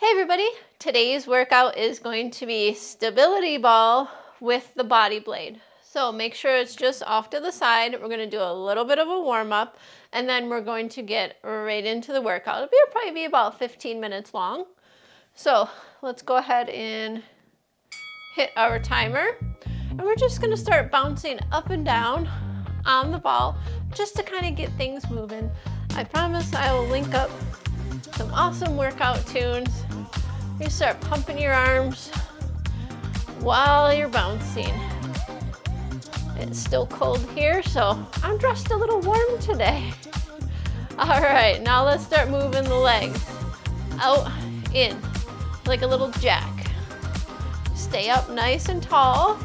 Hey everybody, today's workout is going to be stability ball with the body blade. So make sure it's just off to the side. We're going to do a little bit of a warm up and then we're going to get right into the workout. It'll probably be about 15 minutes long. So let's go ahead and hit our timer. And we're just going to start bouncing up and down on the ball just to kind of get things moving. I promise I will link up some awesome workout tunes. You start pumping your arms while you're bouncing. It's still cold here, so I'm dressed a little warm today. All right, now let's start moving the legs out, in, like a little jack. Stay up nice and tall.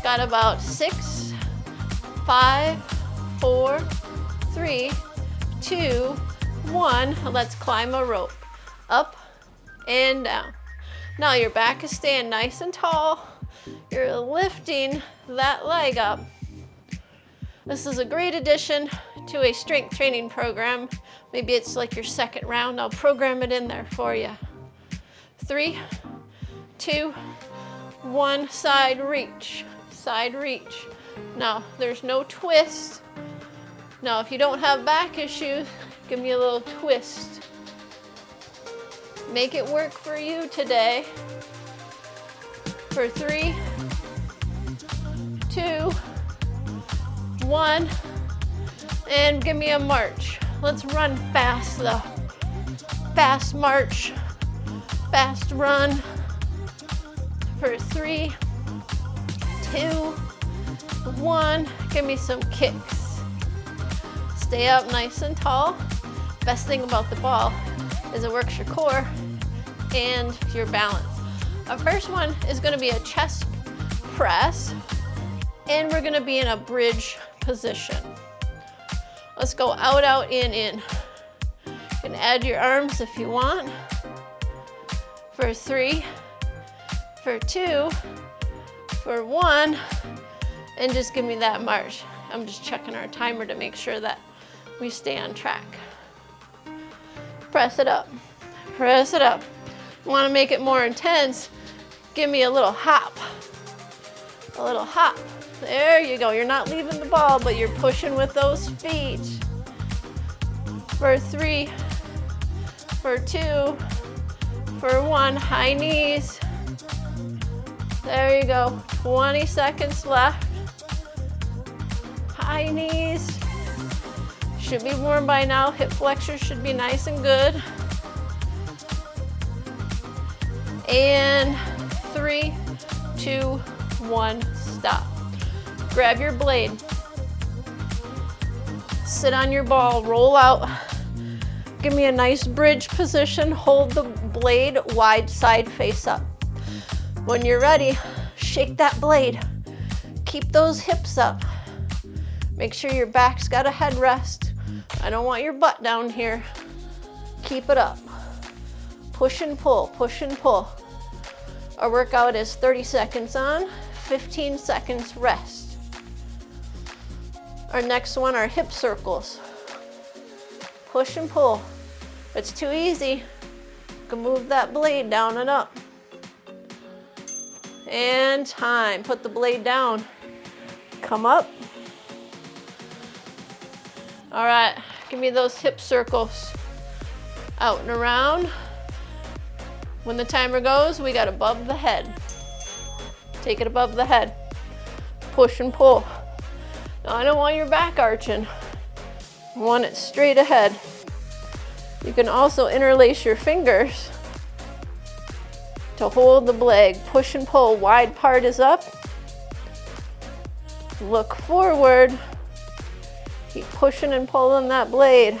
Got about 6, 5, 4, 3, 2, 1. Let's climb a rope. Up and down. Now your back is staying nice and tall. You're lifting that leg up. This is a great addition to a strength training program. Maybe it's like your second round. I'll program it in there for you. 3, 2, 1, side reach, side reach. Now there's no twist. Now if you don't have back issues, give me a little twist. Make it work for you today. For 3, 2, 1, and give me a march. Let's run fast though. Fast march, fast run. For 3, 2, 1, give me some kicks. Stay up nice and tall. Best thing about the ball is it works your core and your balance. Our first one is going to be a chest press, and we're going to be in a bridge position. Let's go out, out, in. You can add your arms if you want. For 3, for 2, for 1, and just give me that march. I'm just checking our timer to make sure that we stay on track. Press it up, press it up. Want to make it more intense? Give me a little hop, a little hop. There you go. You're not leaving the ball, but you're pushing with those feet. For 3, for 2, for 1, high knees. There you go. 20 seconds left. High knees. Should be warm by now. Hip flexors should be nice and good. And 3, 2, 1, stop. Grab your blade. Sit on your ball, roll out. Give me a nice bridge position. Hold the blade wide side face up. When you're ready, shake that blade. Keep those hips up. Make sure your back's got a headrest. I don't want your butt down here. Keep it up. Push and pull, push and pull. Our workout is 30 seconds on, 15 seconds rest. Our next one are hip circles. Push and pull. If it's too easy, you can move that blade down and up. And time. Put the blade down. Come up. All right, give me those hip circles. Out and around. When the timer goes, we got above the head. Take it above the head. Push and pull. Now I don't want your back arching. I want it straight ahead. You can also interlace your fingers to hold the blade. Push and pull. Wide part is up. Look forward. Keep pushing and pulling that blade.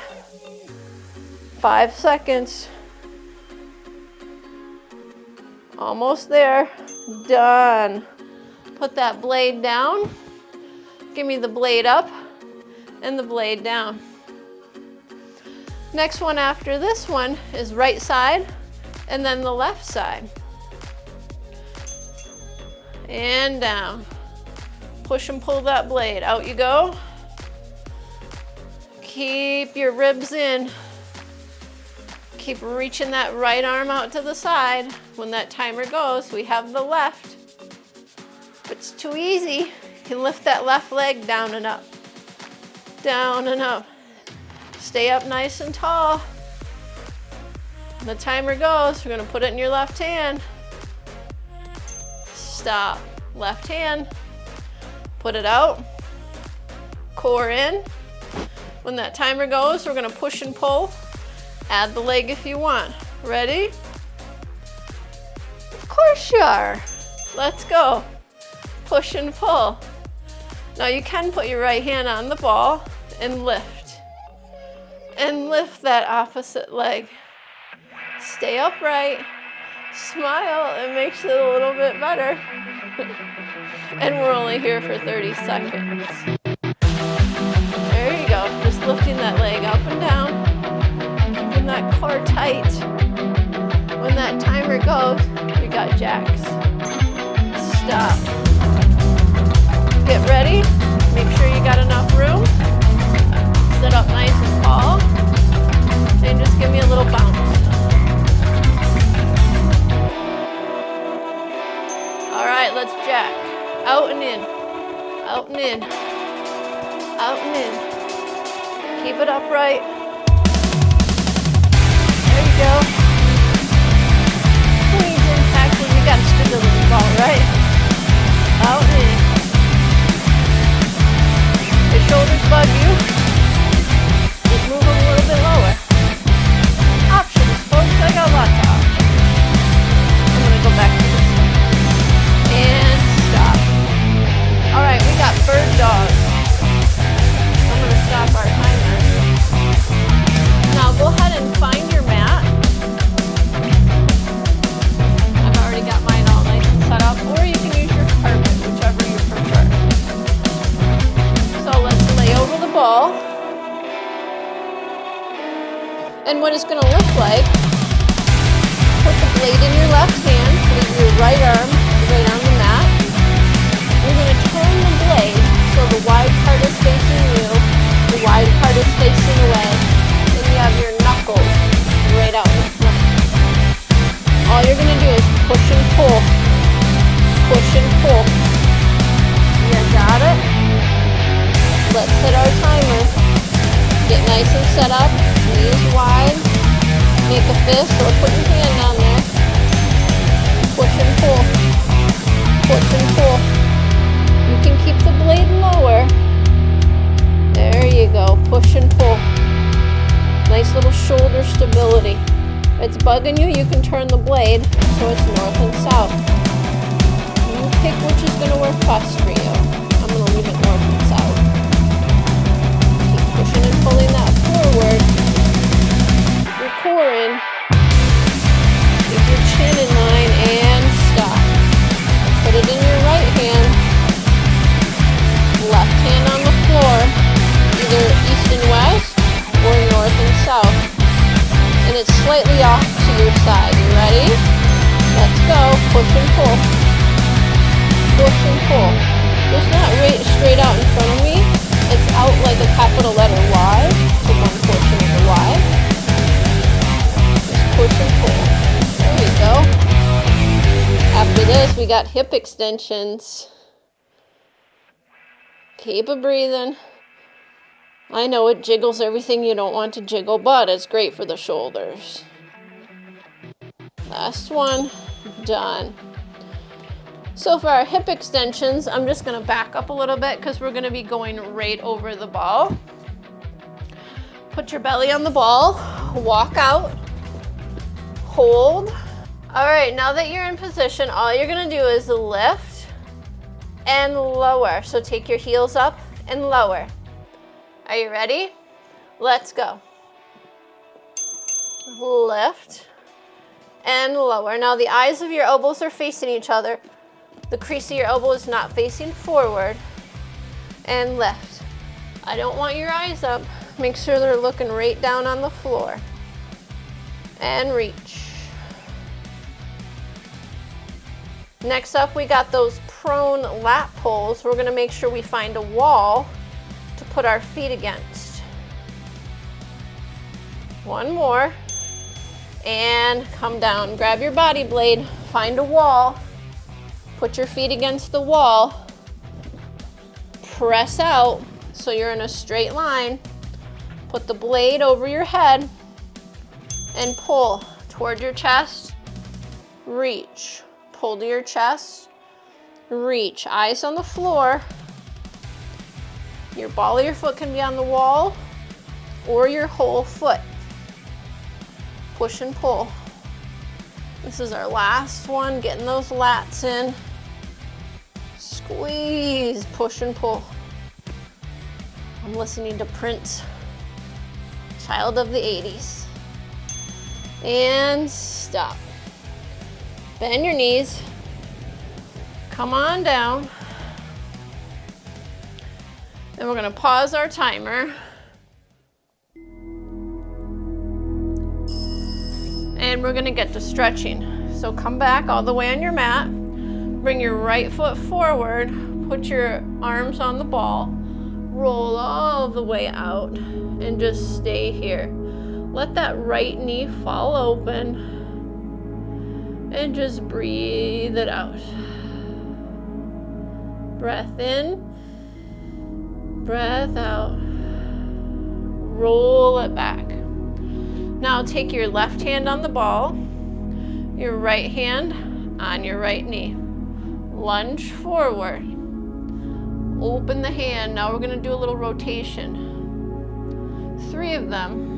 5 seconds. Almost there. Done. Put that blade down. Give me the blade up and the blade down. Next one after this one is right side and then the left side. And down. Push and pull that blade. Out you go. Keep your ribs in. Keep reaching that right arm out to the side. When that timer goes, we have the left. If it's too easy, you can lift that left leg down and up. Down and up. Stay up nice and tall. When the timer goes, we're gonna put it in your left hand. Stop. Left hand. Put it out. Core in. When that timer goes, we're gonna push and pull. Add the leg if you want. Ready? Of course you are. Let's go. Push and pull. Now you can put your right hand on the ball and lift. And lift that opposite leg. Stay upright. Smile. It makes it a little bit better. And we're only here for 30 seconds. There you go. Just lifting that leg up and down. Keeping that core tight. When that timer goes, we got jacks. Stop. Get ready. Make sure you got enough room. Sit up nice and tall. And just give me a little bounce. All right, let's jack. Out and in. Out and in. Out and in. Keep it upright. There you go. Squeeze intact when you got a stability ball, right? Out and in. The shoulders bug you. Just move them a little bit lower. Options, folks. I got lots of options. I'm going to go back to this one. And stop. All right, we got bird dog. I'm going to stop our timer. Now go ahead and find your mat. I've already got mine all nice and set up, or you can use your carpet, whichever you prefer. So let's lay over the ball. And what it's going to look like, put the blade in your left hand, leave your right arm right on the mat. You're going to turn the blade so the wide part is facing you, the wide part is facing away, and you have your knuckles right out in front. All you're going to do is push and pull. Push and pull. You got it? Let's set our timer. Get nice and set up, knees wide. Make a fist or put your hand on there. Push and pull. Push and pull. You can keep the blade lower. There you go. Push and pull. Nice little shoulder stability. If it's bugging you, you can turn the blade so it's north and south. You pick which is going to work best for you. I'm going to leave it north and south. Keep pushing and pulling that forward. Your core in. Keep your chin in line and stop. Put it in your right hand. Left hand on the floor. Either east and west or north and south. And it's slightly off to your side. You ready? Let's go. Push and pull. Push and pull. Just not right straight out in front of me. It's out like a capital letter Y. So one portion of the Y. Just push and pull. There we go. After this, we got hip extensions. Keep a breathing. I know it jiggles everything you don't want to jiggle, but it's great for the shoulders. Last one. Done. So for our hip extensions, I'm just going to back up a little bit because we're going to be going right over the ball. Put your belly on the ball. Walk out. Hold. All right, now that you're in position, all you're going to do is lift and lower. So take your heels up and lower. Are you ready? Let's go. Lift and lower. Now the eyes of your elbows are facing each other. The crease of your elbow is not facing forward. And lift. I don't want your eyes up. Make sure they're looking right down on the floor. And reach. Next up, we got those prone lat pulls. We're going to make sure we find a wall to put our feet against. One more. and come down. Grab your body blade, find a wall, put your feet against the wall, press out so you're in a straight line, put the blade over your head, and pull toward your chest, reach, pull to your chest, reach, eyes on the floor. Your ball of your foot can be on the wall or your whole foot. Push and pull. This is our last one, getting those lats in. Squeeze, push and pull. I'm listening to Prince, child of the 80s. And stop. Bend your knees. Come on down. Then we're gonna pause our timer. And we're gonna get to stretching. So come back all the way on your mat. Bring your right foot forward. Put your arms on the ball. Roll all the way out and just stay here. Let that right knee fall open and just breathe it out. Breath in, breath out. Roll it back. Now take your left hand on the ball, your right hand on your right knee. Lunge forward. Open the hand. Now we're going to do a little rotation. 3 of them.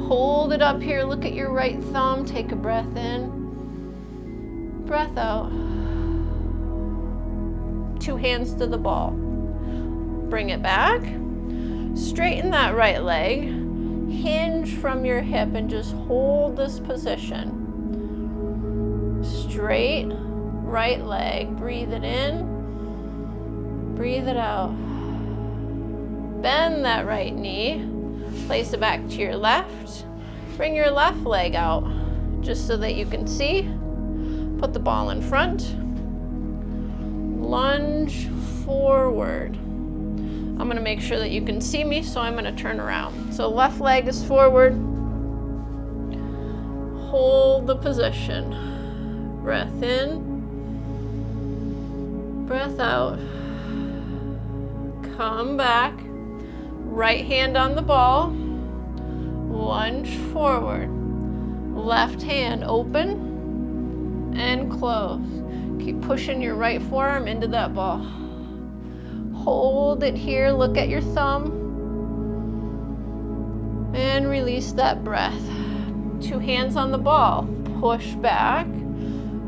Hold it up here. Look at your right thumb. Take a breath in. Breath out. 2 hands to the ball. Bring it back. Straighten that right leg. Hinge from your hip and just hold this position. Straight right leg. Breathe it in. Breathe it out. Bend that right knee. Place it back to your left. Bring your left leg out just so that you can see. Put the ball in front. Lunge forward. I'm gonna make sure that you can see me, so I'm gonna turn around. So left leg is forward. Hold the position. Breath in. Breath out. Come back. Right hand on the ball. Lunge forward. Left hand open and close. Keep pushing your right forearm into that ball. Hold it here, look at your thumb, and release that breath. 2 hands on the ball, push back,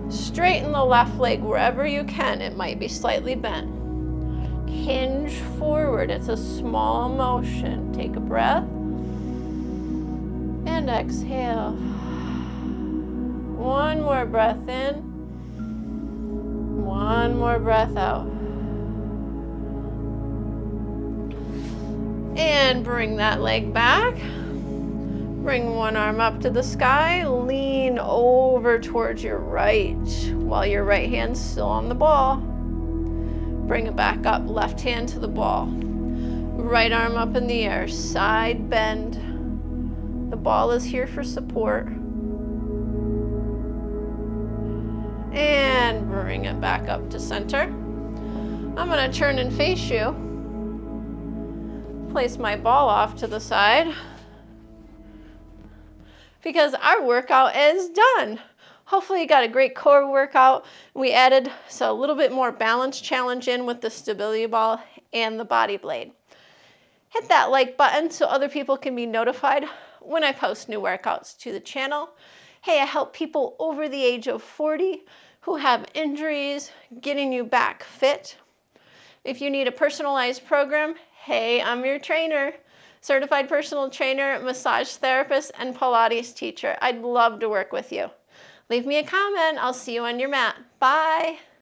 straighten the left leg wherever you can. It might be slightly bent. Hinge forward, it's a small motion. Take a breath, and exhale. 1 more breath in, 1 more breath out. And bring that leg back. Bring one arm up to the sky. Lean over towards your right while your right hand's still on the ball. Bring it back up. Left hand to the ball. Right arm up in the air. Side bend. The ball is here for support. And bring it back up to center. I'm going to turn and face you. Place my ball off to the side because our workout is done. Hopefully you got a great core workout. We added a little bit more balance challenge in with the stability ball and the body blade. Hit that like button so other people can be notified when I post new workouts to the channel. Hey, I help people over the age of 40 who have injuries, getting you back fit. If you need a personalized program, hey, I'm your trainer, certified personal trainer, massage therapist, and Pilates teacher. I'd love to work with you. Leave me a comment. I'll see you on your mat. Bye.